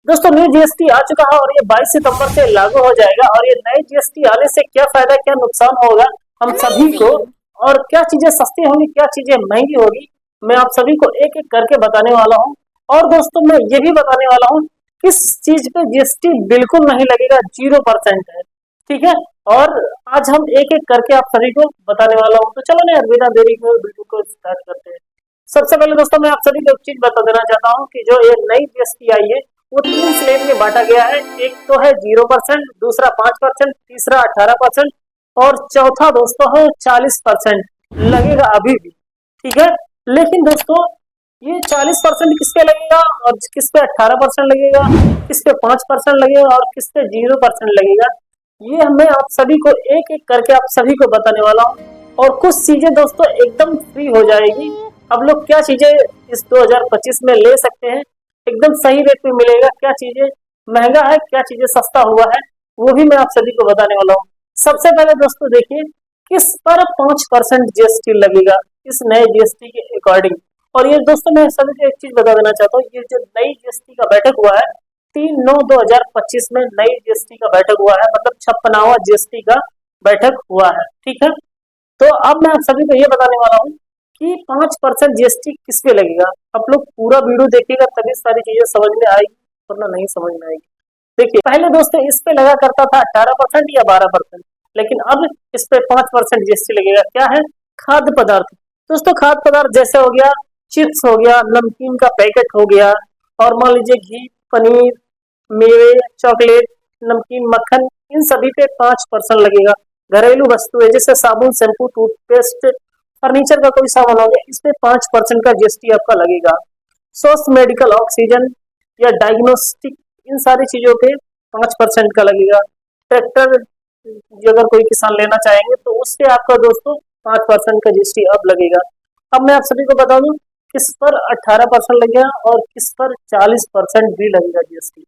दोस्तों new GST आ चुका है और ये 22 सितंबर से लागू हो जाएगा। और ये नए जीएसटी आने से क्या फायदा क्या नुकसान होगा हम सभी को, और क्या चीजें सस्ती होंगी क्या चीजें महंगी होगी, मैं आप सभी को एक एक करके बताने वाला हूँ। और दोस्तों मैं ये भी बताने वाला हूँ किस चीज पे जीएसटी बिल्कुल नहीं लगेगा, 0% है। ठीक है। और आज हम एक एक करके आप सभी को बताने वाला हूँ। तो चलो ना यार, बिना देरी के वीडियो को स्टार्ट करते हैं। सबसे पहले दोस्तों मैं आप सभी को एक चीज बता देना चाहता हूँ कि जो ये नई जीएसटी आई है वो 3 स्लेब में बांटा गया है। एक तो है 0%, दूसरा 5%, तीसरा 18% और चौथा दोस्तों है 40% लगेगा अभी भी। ठीक है। लेकिन दोस्तों ये 40% किस पे लगेगा और किस पे 18% लगेगा, किस पे 5% लगेगा और किस पे 0% लगेगा, ये मैं आप सभी को एक एक करके आप सभी को बताने वाला हूँ। और कुछ चीजें दोस्तों एकदम फ्री हो जाएगी। अब लोग क्या चीजें इस 2025 में ले सकते हैं, एकदम सही रेट पे मिलेगा, क्या चीजें महंगा है क्या चीजें सस्ता हुआ है, वो भी मैं आप सभी को बताने वाला हूँ। सबसे पहले दोस्तों देखिए किस पर 5% जीएसटी लगेगा इस नए जीएसटी के अकॉर्डिंग। और ये दोस्तों मैं सभी को एक चीज बता देना चाहता हूँ, ये जो नई जीएसटी का बैठक हुआ है 3/9/2025 में नई जीएसटी का बैठक हुआ है, मतलब 56वां जीएसटी का बैठक हुआ है। ठीक है। तो अब मैं आप सभी को ये बताने वाला हूँ कि 5% जीएसटी किस पे लगेगा। आप लोग पूरा वीडियो देखिएगा तभी सारी चीजें समझ में आएगी, वरना नहीं समझ में आएगी। देखिए पहले दोस्तों इस पे लगा करता था 18% या 12%, लेकिन अब इस पे 5% जीएसटी लगेगा। क्या है? खाद्य पदार्थ। दोस्तों खाद्य पदार्थ जैसे हो गया चिप्स, हो गया नमकीन का पैकेट, हो गया और मान लीजिए घी, पनीर, मेवे, चॉकलेट, नमकीन, मक्खन, इन सभी पे 5% लगेगा। घरेलू वस्तुएं जैसे साबुन, शैम्पू, टूथपेस्ट, फर्नीचर का कोई सामान हो गया, इस पे 5% का जीएसटी आपका लगेगा। सोर्स मेडिकल ऑक्सीजन या डायग्नोस्टिक, इन सारी चीजों पे 5% का लगेगा। ट्रैक्टर अगर कोई किसान लेना चाहेंगे तो उससे आपका दोस्तों 5% का जीएसटी अब लगेगा। अब मैं आप सभी को बता दूं किस पर 18% लगेगा और किस पर 40% भी लगेगा जीएसटी।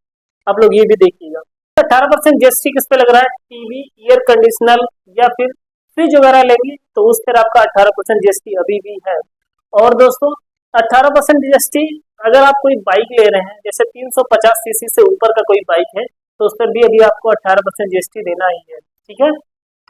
आप लोग ये भी देखिएगा। 18% जीएसटी किस पे लग रहा है? टीवी, एयर कंडीशनर या फिर फ्रिज वगैरह लेंगे तो उस पर आपका 18% जीएसटी अभी भी है। और दोस्तों 18% जीएसटी अगर आप कोई बाइक ले रहे हैं, जैसे 350 सीसी से ऊपर का कोई बाइक है, तो उस पर भी अभी आपको 18% जीएसटी देना ही है। ठीक है।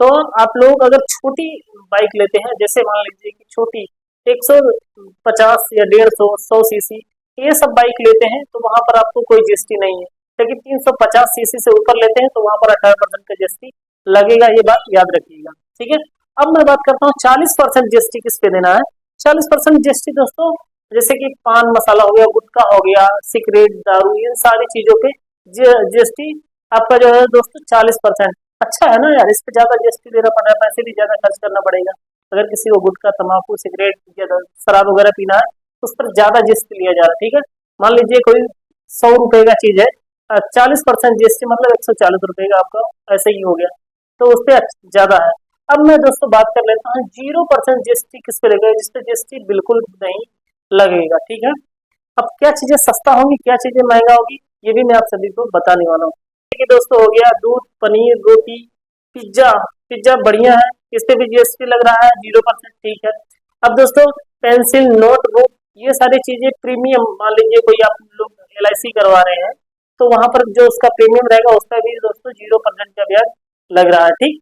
तो आप लोग अगर छोटी बाइक लेते हैं, जैसे मान लीजिए कि छोटी 150 या 150 100 सीसी, ये सब बाइक लेते हैं तो वहां पर आपको कोई जीएसटी नहीं है। लेकिन 350 सीसी से ऊपर लेते हैं तो वहां पर 18% का जीएसटी लगेगा, ये बात याद रखिएगा। ठीक है। अब मैं बात करता हूँ 40% जीएसटी किस पे देना है। 40% जीएसटी दोस्तों जैसे कि पान मसाला हो गया, गुटखा हो गया, सिगरेट, दारू, इन सारी चीजों पे जीएसटी आपका जो है दोस्तों 40%। अच्छा है ना यार, इस पे ज्यादा जीएसटी देना पड़ रहा है, पैसे भी ज्यादा खर्च करना पड़ेगा। अगर किसी को गुटखा, तम्बाकू, सिगरेट या शराब वगैरह पीना है तो उस पर ज्यादा जीएसटी लिया जा रहा है। ठीक है। मान लीजिए कोई 100 रुपए का चीज है, 40% जीएसटी मतलब 140 रुपए का आपका ऐसे ही हो गया, तो उस पर ज्यादा है। अब मैं दोस्तों बात कर लेता हूँ 0% जीएसटी किस पे लगेगा, जिसपे जीएसटी बिल्कुल नहीं लगेगा। ठीक है। अब क्या चीजें सस्ता होंगी क्या चीजें महंगा होगी, ये भी मैं आप सभी को बताने वाला हूँ। कि दोस्तों हो गया दूध, पनीर, रोटी, पिज्जा। पिज्जा बढ़िया है, इस पे भी जीएसटी लग रहा है 0%। ठीक है। अब दोस्तों पेंसिल, नोटबुक, ये सारी चीजें प्रीमियम, मान लीजिए कोई आप लोग LIC करवा रहे हैं तो वहां पर जो उसका प्रीमियम रहेगा उस पर भी दोस्तों 0% का ब्याज लग रहा है। ठीक।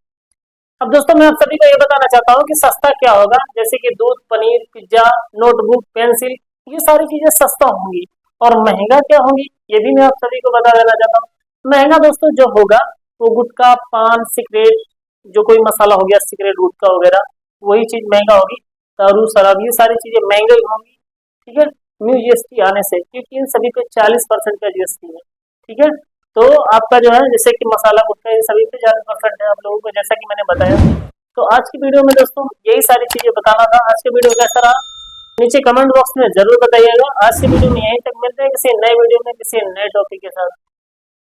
अब दोस्तों मैं आप सभी को ये बताना चाहता हूँ कि सस्ता क्या होगा, जैसे कि दूध, पनीर, पिज्जा, नोटबुक, पेंसिल, ये सारी चीजें सस्ता होंगी। और महंगा क्या होंगी ये भी मैं आप सभी को बता देना चाहता हूँ। महंगा दोस्तों जो होगा वो गुटखा, पान, सिगरेट, जो कोई मसाला हो गया, सिगरेट, गुटखा वगैरह, वही चीज महंगा होगी। दारू, शराब, ये सारी चीजें महंगी होंगी। ठीक है। न्यू जीएसटी आने से, क्योंकि इन सभी पे 40% का जीएसटी है। ठीक है। तो आपका जो है जैसे कि मसाला, गुटखा, इन सभी पे 40% है आप लोगों को, जैसा कि मैंने बताया। तो आज की वीडियो में दोस्तों यही सारी चीजें बताना था। आज की वीडियो कैसा रहा नीचे कमेंट बॉक्स में जरूर बताइएगा। आज की वीडियो में यहीं तक, मिलते हैं किसी नए वीडियो में किसी नए टॉपिक के साथ।